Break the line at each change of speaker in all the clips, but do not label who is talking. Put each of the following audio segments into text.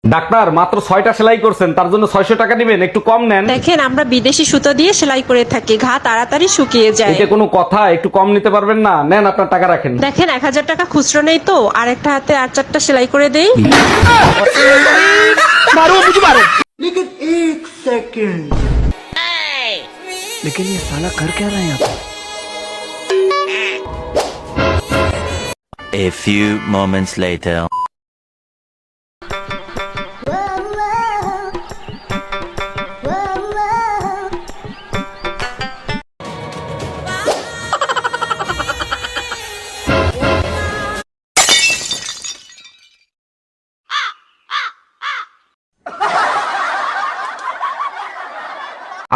Doctor, মাত্র 6টা সেলাই করছেন, তার জন্য 600 টাকা দিবেন, একটু কম নেন।
দেখেন, আমরা বিদেশি সুতো দিয়ে সেলাই করে থাকি, ঘা তাড়াতাড়ি শুকিয়ে যায়।
এটা কোনো কথা? একটু কম নিতে পারবেন না? নেন, আপনার টাকা রাখেন।
দেখেন, 1000 টাকা খুচরো নেই তো, আর একটা হাতে আর 4টা সেলাই করে দেই।
लेकिन एक सेकंड
लेकिन ये साला कर क्या रहा है यहाँ पे?
A few moments later.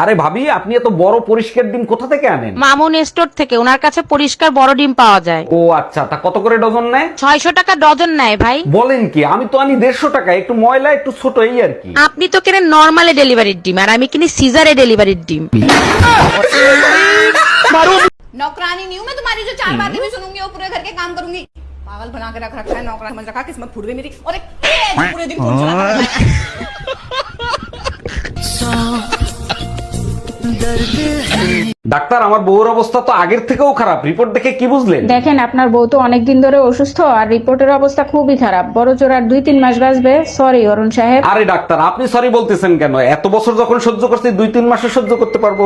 আরে ভাবি, আপনি এত বড় পরিষ্কার ডিম কোথা থেকে আনেন?
মামুন স্টোর থেকে, ওনার কাছে পরিষ্কার বড় ডিম পাওয়া যায়।
ও আচ্ছা, তা কত করে ডজন নেয়?
600 টাকা ডজন নেয় ভাই।
বলেন কি? আমি তো আনি 150 টাকা, একটু ময়লা একটু ছোট, এই আর কি।
আপনি তো কেনেন নরমালে ডেলিভারির ডিম, আর আমি কিনি সিজারে ডেলিভারির ডিম।
नौकरानी नहीं हूँ मैं, तुम्हारी जो 4 बातें भी सुनूंगी और पूरे घर के काम करूंगी। पागल बना के रख रखा है, नौकरा समझ रखा, किस्मत फूट गई मेरी। और एक पूरे दिन फोन चलाता रहता है।
ডাক্তার, আমার বউর অবস্থা তো আগের থেকেও খারাপ, রিপোর্ট দেখে কি বুঝলেন?
দেখেন, আপনার বউ তো অনেকদিন ধরে অসুস্থ, আর রিপোর্টের অবস্থা খুবই খারাপ। বড় জোর আর 2-3 মাস বাঁচবে। সরি অরুণ সাহেব।
আরে ডাক্তার, আপনি সরি বলতেছেন কেন? এত বছর যখন সহ্য করছি, 2-3 মাসে সহ্য করতে পারবো।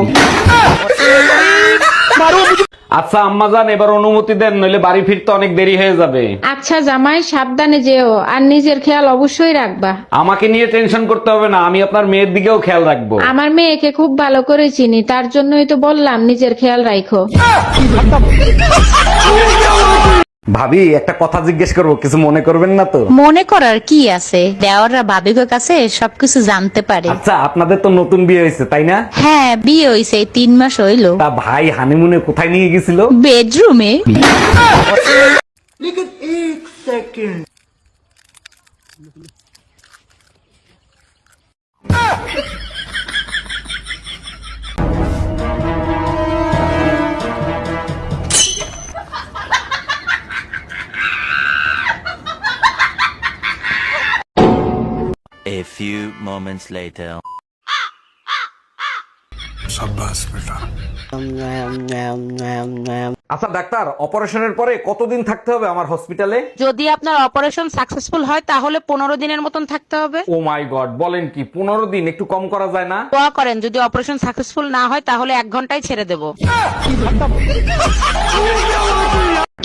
আচ্ছা আম্মাজান, এবার অনুমতি দেন, নইলে বাড়ি ফিরতে অনেক দেরি হয়ে যাবে।
আচ্ছা জামাই, সাবধানে যেও, আর নিজের খেয়াল অবশ্যই রাখবা।
আমাকে নিয়ে টেনশন করতে হবে না, আমি আপনার মেয়ের দিকেও খেয়াল রাখবো।
আমার মেয়েকে খুব ভালো করে চিনি, তার জন্যই তো বললাম নিজের খেয়াল রাখো।
ভাবি, একটা কথা জিজ্ঞেস করবো, কিছু মনে করবেন না তো?
মনে করার কি আছে, দেওয়াররা ভাবিকের কাছে সবকিছু জানতে পারে।
আচ্ছা, আপনাদের তো নতুন বিয়ে হয়েছে তাই না?
হ্যাঁ, বিয়ে হইছে, 3 মাস হইলো।
তা ভাই হানিমুনে কোথায় নিয়ে গেছিল?
বেডরুমে।
लेकिन एक second
A few moments later.
আচ্ছা ডাক্তার, অপারেশনের পরে কতদিন থাকতে হবে আমার হসপিটালে?
যদি আপনার অপারেশন সাকসেসফুল হয় তাহলে 15 দিনের মতন থাকতে হবে।
ও মাই গড, বলেন কি? 15 দিন? একটু কম করা যায় না?
দোয়া করেন, যদি অপারেশন সাকসেসফুল না হয় তাহলে 1 ঘন্টায় ছেড়ে দেবো।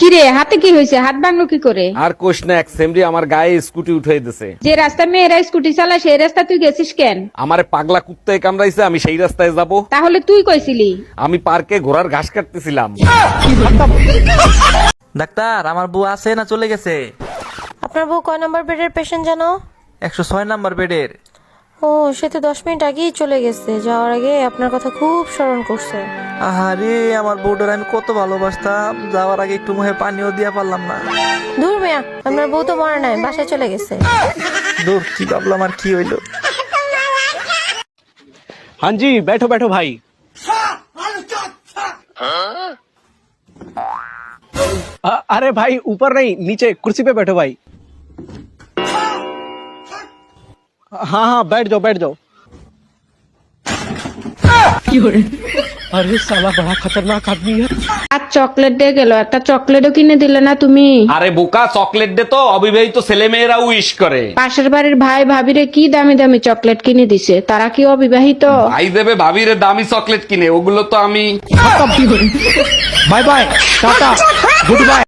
কিরে, হাতে কি হয়েছে? হাত ভাঙলো কি করে?
আর কোশ না, এক সেমরি আমার গায়ে স্কুটি উঠাই দিছে।
যে রাস্তা মেয়েরা স্কুটি চালায় সেই রাস্তা তুই গেছিস কেন?
আমারে পাগলা কুত্তায় কামড়াইছে, আমি সেই রাস্তায় যাব।
তাহলে তুই কইছিলি?
আমি পার্কে ঘোড়ার ঘাস কাটতেছিলাম।
ডাক্তার, আমার বউ আছে না চলে গেছে?
আপনার বউ কয় নাম্বার বেডের পেশেন্ট জানো?
106 নাম্বার বেডের।
ও, সে তো 10 মিনিট আগেই চলে গেছে। যাওয়ার আগে আপনার কথা খুব স্মরণ করছে।
আহারে, আমার বউটার আমি কত ভালোবাসতাম, যাওয়ার আগে একটু মুখে পানিও দিয়া পারলাম না।
দূর মিয়া, আপনার বউ তো মরে নাই, বাসায় চলে গেছে।
দূর, কি ভাবলাম আর কি হইলো।
हाँ जी, बैठो बैठो भाई। अरे भाई, ऊपर नहीं, नीचे कुर्सी पे बैठो भाई। हाँ हाँ, बैठ जाओ बैठ जाओ। अरे साला बड़ा खतरनाक आदमी है।
আর চকলেট দিয়ে গেল, একটা চকলেটও কিনে দিলে না তুমি।
আরে বোকা, চকলেট দে তো অবিবাহিত ছেলে মেয়েরা উইশ করে।
পাশের বাড়ির ভাই ভাবিরে কি দামি দামি চকলেট কিনে দিছে, তারা কি অবিবাহিত?
ভাই দেবে ভাবিরে দামি চকলেট কিনে, ওগুলো তো আমি।
Bye bye, tata, good bye.